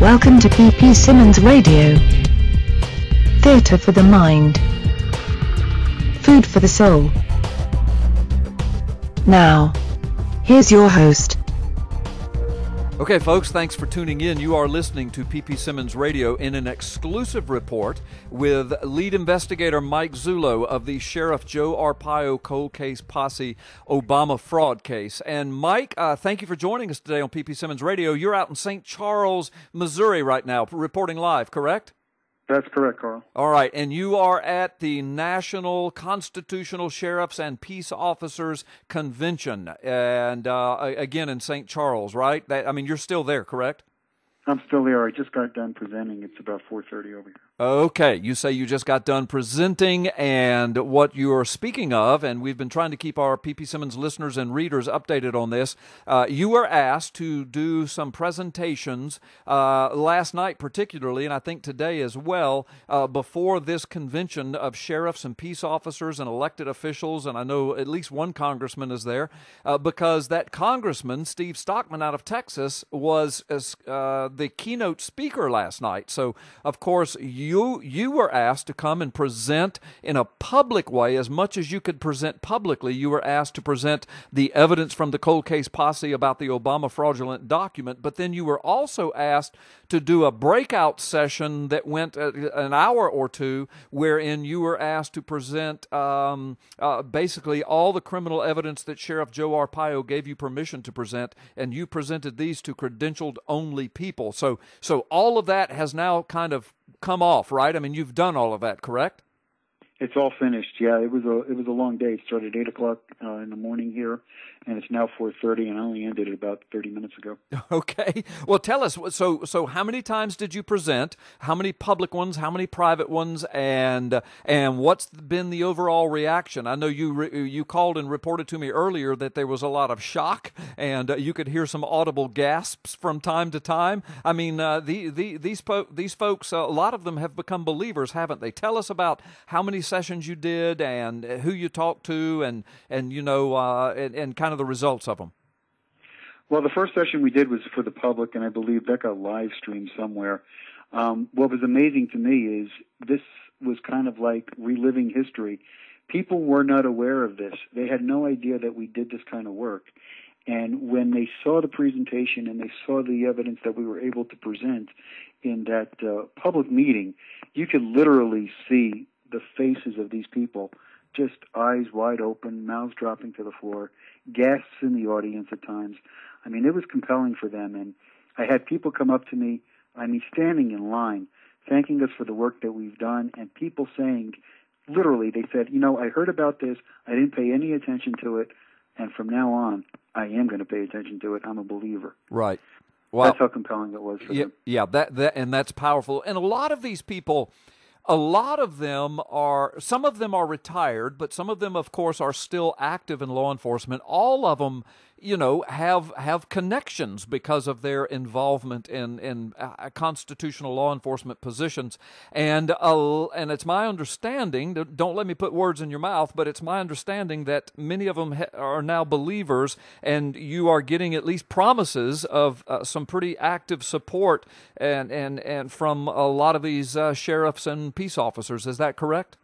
Welcome to P.P. Simmons Radio. Theatre for the mind. Food for the soul. Now, here's your host. Okay, folks, thanks for tuning in. You are listening to P.P. Simmons Radio in an exclusive report with lead investigator Mike Zullo of the Sheriff Joe Arpaio cold case posse Obama fraud case. And Mike, thank you for joining us today on P.P. Simmons Radio. You're out in St. Charles, Missouri right now, reporting live, correct? That's correct, Carl. All right, and you are at the National Constitutional Sheriffs and Peace Officers Convention, and again in St. Charles, right? You're still there, correct? I'm still there. I just got done presenting. It's about 4:30 over here. Okay, you say you just got done presenting, and what you are speaking of, and we've been trying to keep our P.P. Simmons listeners and readers updated on this, you were asked to do some presentations last night particularly, and I think today as well, before this convention of sheriffs and peace officers and elected officials, and I know at least one congressman is there, because that congressman, Steve Stockman out of Texas, was the keynote speaker last night. So, of course, you were asked to come and present in a public way. As much as you could present publicly, you were asked to present the evidence from the cold case posse about the Obama fraudulent document, but then you were also asked to do a breakout session that went an hour or two, wherein you were asked to present basically all the criminal evidence that Sheriff Joe Arpaio gave you permission to present, and you presented these to credentialed only people. So all of that has now kind of come off, right? I mean, you've done all of that, correct? It's all finished. Yeah, it was a long day. It started at 8:00 in the morning here, and it's now 4:30, and I only ended it about 30 minutes ago. Okay. Well, tell us. So how many times did you present? How many public ones? How many private ones? And what's been the overall reaction? I know you called and reported to me earlier that there was a lot of shock, and you could hear some audible gasps from time to time. I mean, these folks, a lot of them have become believers, haven't they? Tell us about how many sessions you did and who you talked to and kind of the results of them. Well, the first session we did was for the public, and I believe that got live streamed somewhere. What was amazing to me is this was kind of like reliving history. People were not aware of this. They had no idea that we did this kind of work. And when they saw the presentation and they saw the evidence that we were able to present in that public meeting, you could literally see the faces of these people, just eyes wide open, mouths dropping to the floor, gasps in the audience at times. I mean, it was compelling for them. And I had people come up to me, standing in line, thanking us for the work that we've done, and people saying, literally, they said, I heard about this, I didn't pay any attention to it, and from now on, I am going to pay attention to it. I'm a believer. Right. Well, that's how compelling it was for them. Yeah, and that's powerful. And a lot of these people, some of them are retired, but some of them, of course, are still active in law enforcement. All of them, have connections because of their involvement in constitutional law enforcement positions. And it's my understanding, don't let me put words in your mouth, but it's my understanding that many of them are now believers, and you are getting at least promises of some pretty active support and from a lot of these sheriffs and peace officers. Is that correct?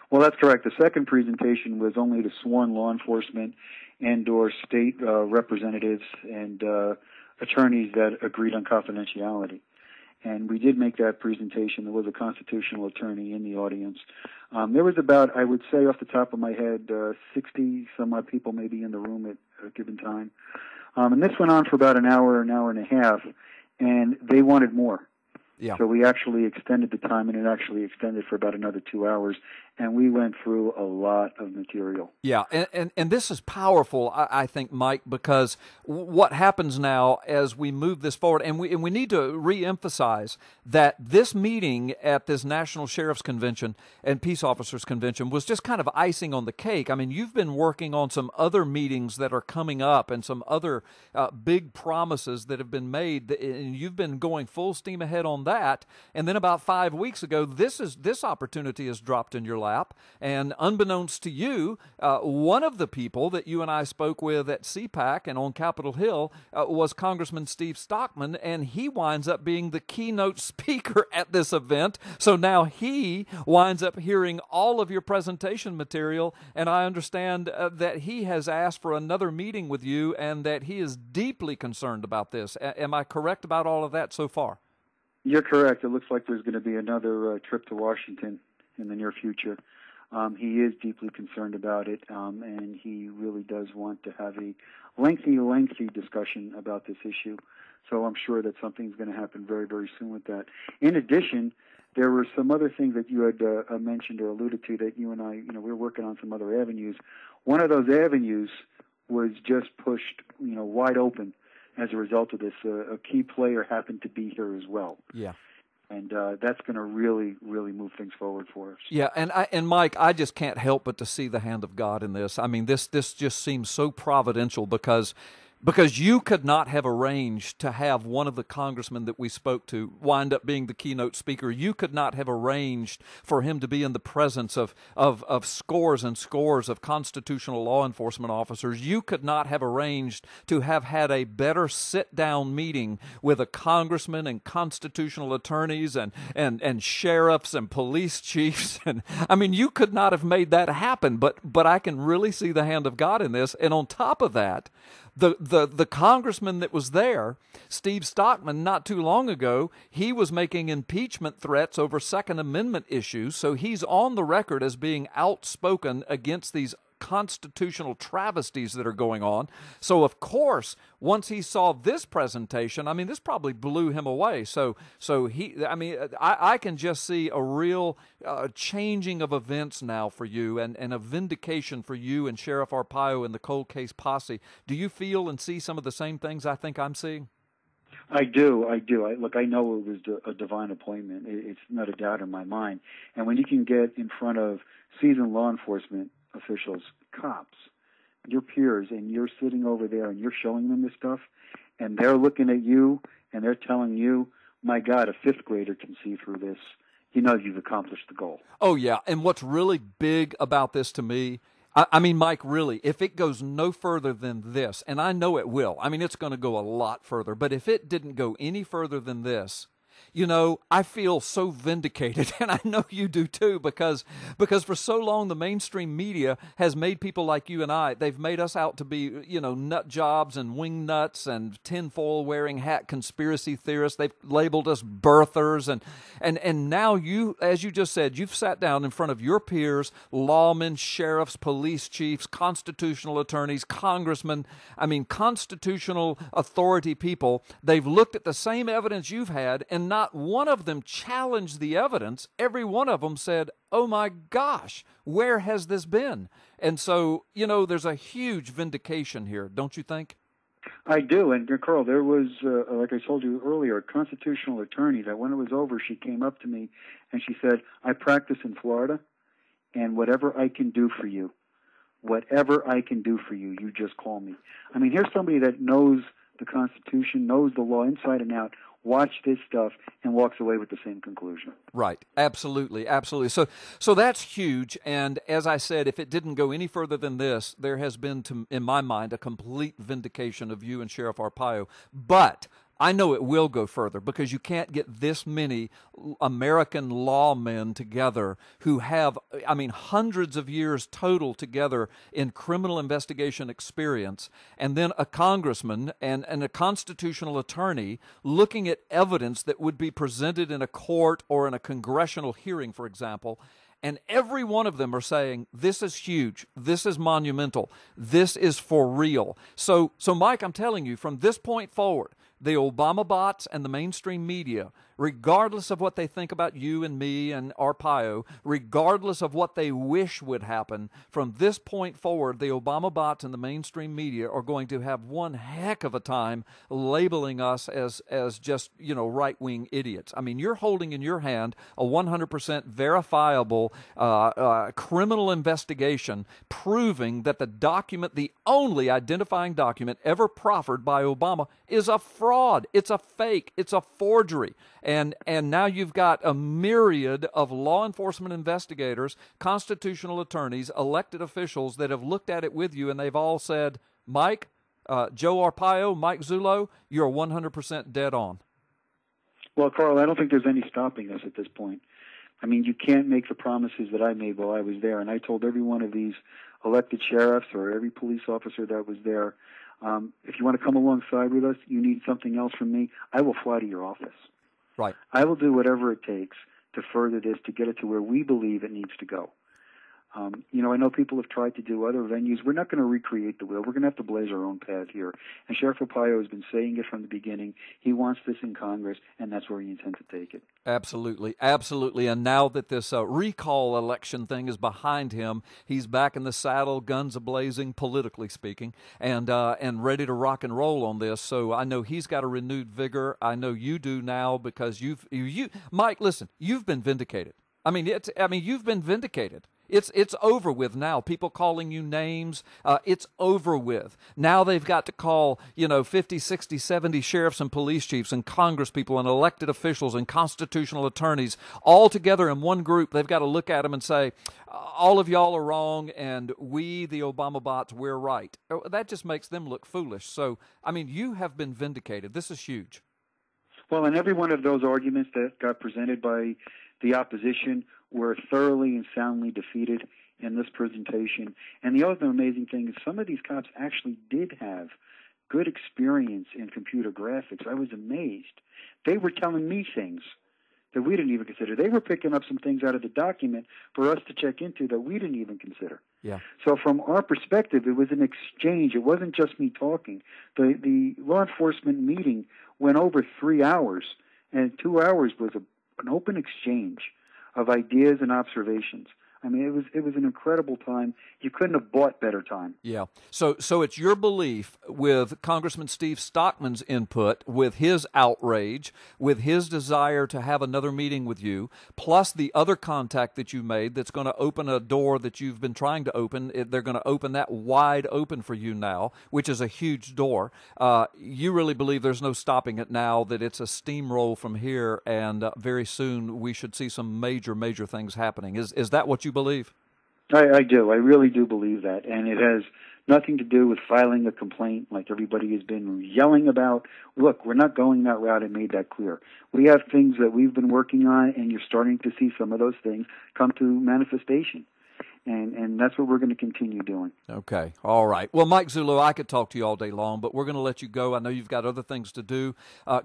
Well, that's correct. The second presentation was only to sworn law enforcement and/or state representatives and attorneys that agreed on confidentiality. And we did make that presentation. There was a constitutional attorney in the audience. There was about, I would say off the top of my head, 60 some odd people maybe in the room at a given time. And this went on for about an hour and a half, and they wanted more. Yeah. So we actually extended the time, and it actually extended for about another 2 hours, and we went through a lot of material. Yeah, and this is powerful, I think, Mike, because what happens now as we move this forward, and we need to reemphasize that this meeting at this National Sheriff's Convention and Peace Officers Convention was just kind of icing on the cake. I mean, you've been working on some other meetings that are coming up and some other big promises that have been made, and you've been going full steam ahead on on that. And then about 5 weeks ago, this opportunity has dropped in your lap. And unbeknownst to you, one of the people that you and I spoke with at CPAC and on Capitol Hill was Congressman Steve Stockman, and he winds up being the keynote speaker at this event. So now he winds up hearing all of your presentation material, and I understand that he has asked for another meeting with you and that he is deeply concerned about this. Am I correct about all of that so far? You're correct. It looks like there's going to be another trip to Washington in the near future. He is deeply concerned about it, and he really does want to have a lengthy discussion about this issue. So I'm sure that something's going to happen very, very soon with that. In addition, there were some other things that you had mentioned or alluded to that you and I, we were working on some other avenues. One of those avenues was just pushed, wide open as a result of this. A key player happened to be here as well. Yeah. And that's going to really, really move things forward for us. Yeah, and Mike, I just can't help but to see the hand of God in this. I mean, this just seems so providential because you could not have arranged to have one of the congressmen that we spoke to wind up being the keynote speaker. You could not have arranged for him to be in the presence of scores and scores of constitutional law enforcement officers. You could not have arranged to have had a better sit-down meeting with a congressman and constitutional attorneys and sheriffs and police chiefs. And I mean, you could not have made that happen, but I can really see the hand of God in this. And on top of that, the congressman that was there, Steve Stockman, not too long ago, he was making impeachment threats over Second Amendment issues, so he's on the record as being outspoken against these constitutional travesties that are going on. So, of course, once he saw this presentation, I mean, this probably blew him away. So I can just see a real changing of events now for you and a vindication for you and Sheriff Arpaio and the cold case posse. Do you feel and see some of the same things I think I'm seeing? I do. Look, I know it was a divine appointment. It's not a doubt in my mind. And when you can get in front of seasoned law enforcement officials, cops, your peers, and you're sitting over there and you're showing them this stuff, and they're looking at you and they're telling you, my God, a fifth grader can see through this, you've accomplished the goal. Oh, yeah. And what's really big about this to me, I mean, Mike, really, if it goes no further than this, and I know it will, I mean, it's going to go a lot further, but if it didn't go any further than this, I feel so vindicated, and I know you do too, because for so long the mainstream media has made people like you and I, they've made us out to be, nut jobs and wing nuts and tinfoil wearing hat conspiracy theorists. They've labeled us birthers, and now you, as you just said, you've sat down in front of your peers, lawmen, sheriffs, police chiefs, constitutional attorneys, congressmen, constitutional authority people. They've looked at the same evidence you've had, and not one of them challenged the evidence. Every one of them said, oh my gosh, where has this been? And so, there's a huge vindication here, don't you think? I do. And Carl, there was, like I told you earlier, a constitutional attorney that when it was over, she came up to me and she said, I practice in Florida, and whatever I can do for you, you just call me. I mean, here's somebody that knows the Constitution, knows the law inside and out, watch this stuff, and walks away with the same conclusion. Right. Absolutely. So that's huge. And as I said, if it didn't go any further than this, there has been, in my mind, a complete vindication of you and Sheriff Arpaio. But I know it will go further, because you can't get this many American lawmen together who have, hundreds of years total together in criminal investigation experience, and then a congressman and a constitutional attorney looking at evidence that would be presented in a court or in a congressional hearing, for example. And every one of them are saying, this is huge, this is monumental, this is for real. So Mike, I'm telling you, from this point forward, the Obama bots and the mainstream media, regardless of what they think about you and me and Arpaio, regardless of what they wish would happen, from this point forward, the Obama bots and the mainstream media are going to have one heck of a time labeling us as just, right-wing idiots. I mean, you're holding in your hand a 100% verifiable criminal investigation proving that the document, the only identifying document ever proffered by Obama, is a fraud. fraud. It's a fake. It's a forgery. And now you've got a myriad of law enforcement investigators, constitutional attorneys, elected officials that have looked at it with you, and they've all said, Mike, Joe Arpaio, Mike Zullo, you're 100% dead on. Well, Carl, I don't think there's any stopping us at this point. I mean, you can't make the promises that I made while I was there, and I told every one of these elected sheriffs or every police officer that was there, if you want to come alongside with us, you need something else from me, I will fly to your office. Right. I will do whatever it takes to further this, to get it to where we believe it needs to go. I know people have tried to do other venues. We're not going to recreate the wheel. We're going to have to blaze our own path here. And Sheriff Arpaio has been saying it from the beginning. He wants this in Congress, and that's where he intends to take it. Absolutely. Absolutely. And now that this recall election thing is behind him, he's back in the saddle, guns a-blazing, politically speaking, and ready to rock and roll on this. So I know he's got a renewed vigor. I know you do now, because Mike, listen, you've been vindicated. You've been vindicated. It's over with now. People calling you names, it's over with. Now they've got to call, 50, 60, 70 sheriffs and police chiefs and congresspeople and elected officials and constitutional attorneys all together in one group. They've got to look at them and say, all of y'all are wrong, and we, the Obama bots, we're right. That just makes them look foolish. So, you have been vindicated. This is huge. Well, and every one of those arguments that got presented by the opposition were thoroughly and soundly defeated in this presentation. And the other amazing thing is some of these cops actually did have good experience in computer graphics. I was amazed. They were telling me things that we didn't even consider. They were picking up some things out of the document for us to check into that we didn't even consider. Yeah. So from our perspective, it was an exchange. It wasn't just me talking. The law enforcement meeting went over 3 hours, and 2 hours was an open exchange of ideas and observations. It was an incredible time. You couldn't have bought better time. Yeah. So it's your belief, with Congressman Steve Stockman's input, with his outrage, with his desire to have another meeting with you, plus the other contact that you made that's going to open a door that you've been trying to open. They're going to open that wide open for you now, which is a huge door. You really believe there's no stopping it now, that it's a steamroll from here, and very soon we should see some major, major things happening. Is that what you believe? I do. I really do believe that. And it has nothing to do with filing a complaint like everybody has been yelling about. Look, we're not going that route. I made that clear. We have things that we've been working on, and you're starting to see some of those things come to manifestation. And that's what we're going to continue doing. Okay. All right. Well, Mike Zullo, I could talk to you all day long, but we're going to let you go. I know you've got other things to do.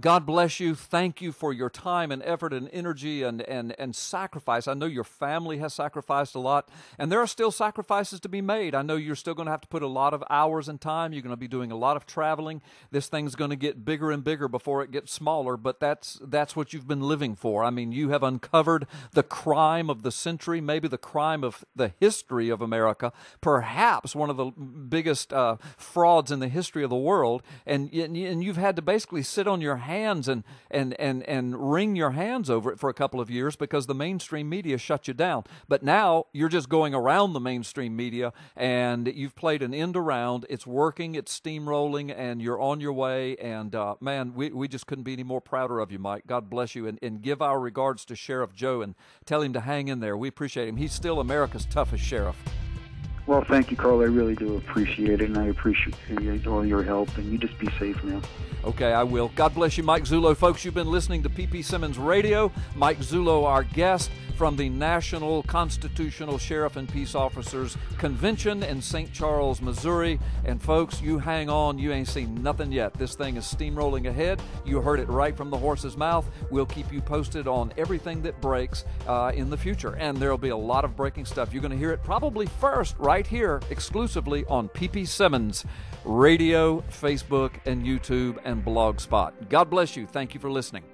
God bless you. Thank you for your time and effort and energy and sacrifice. I know your family has sacrificed a lot, and there are still sacrifices to be made. I know you're still going to have to put a lot of hours and time. You're going to be doing a lot of traveling. This thing's going to get bigger and bigger before it gets smaller, but that's what you've been living for. You have uncovered the crime of the century, maybe the crime of the history of America, perhaps one of the biggest frauds in the history of the world, and you've had to basically sit on your hands and wring your hands over it for a couple of years because the mainstream media shut you down. But now you're just going around the mainstream media, and you've played an end around. It's working, it's steamrolling, and you're on your way. And man, we just couldn't be any more prouder of you, Mike. God bless you, and give our regards to Sheriff Joe and tell him to hang in there. We appreciate him. He's still America's toughest sheriff. Well, thank you, Carl. I really do appreciate it, and I appreciate all your help, and you just be safe now. Okay, I will. God bless you, Mike Zullo. Folks, you've been listening to P.P. Simmons Radio. Mike Zullo, our guest from the National Constitutional Sheriff and Peace Officers Convention in St. Charles, Missouri. And folks, you hang on. You ain't seen nothing yet. This thing is steamrolling ahead. You heard it right from the horse's mouth. We'll keep you posted on everything that breaks in the future. And there'll be a lot of breaking stuff. You're going to hear it probably first right here exclusively on P.P. Simmons Radio, Facebook, and YouTube, and Blogspot. God bless you. Thank you for listening.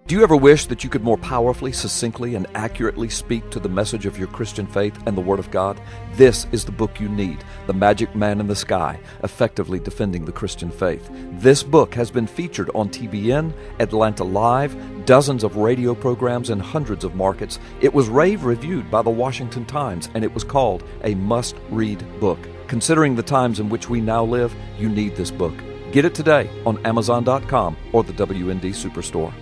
Do you ever wish that you could more powerfully, succinctly, and accurately speak to the message of your Christian faith and the Word of God? This is the book you need, The Magic Man in the Sky, Effectively Defending the Christian Faith. This book has been featured on TBN, Atlanta Live, dozens of radio programs, and hundreds of markets. It was rave reviewed by the Washington Times, and it was called a must-read book. Considering the times in which we now live, you need this book. Get it today on Amazon.com or the WND Superstore.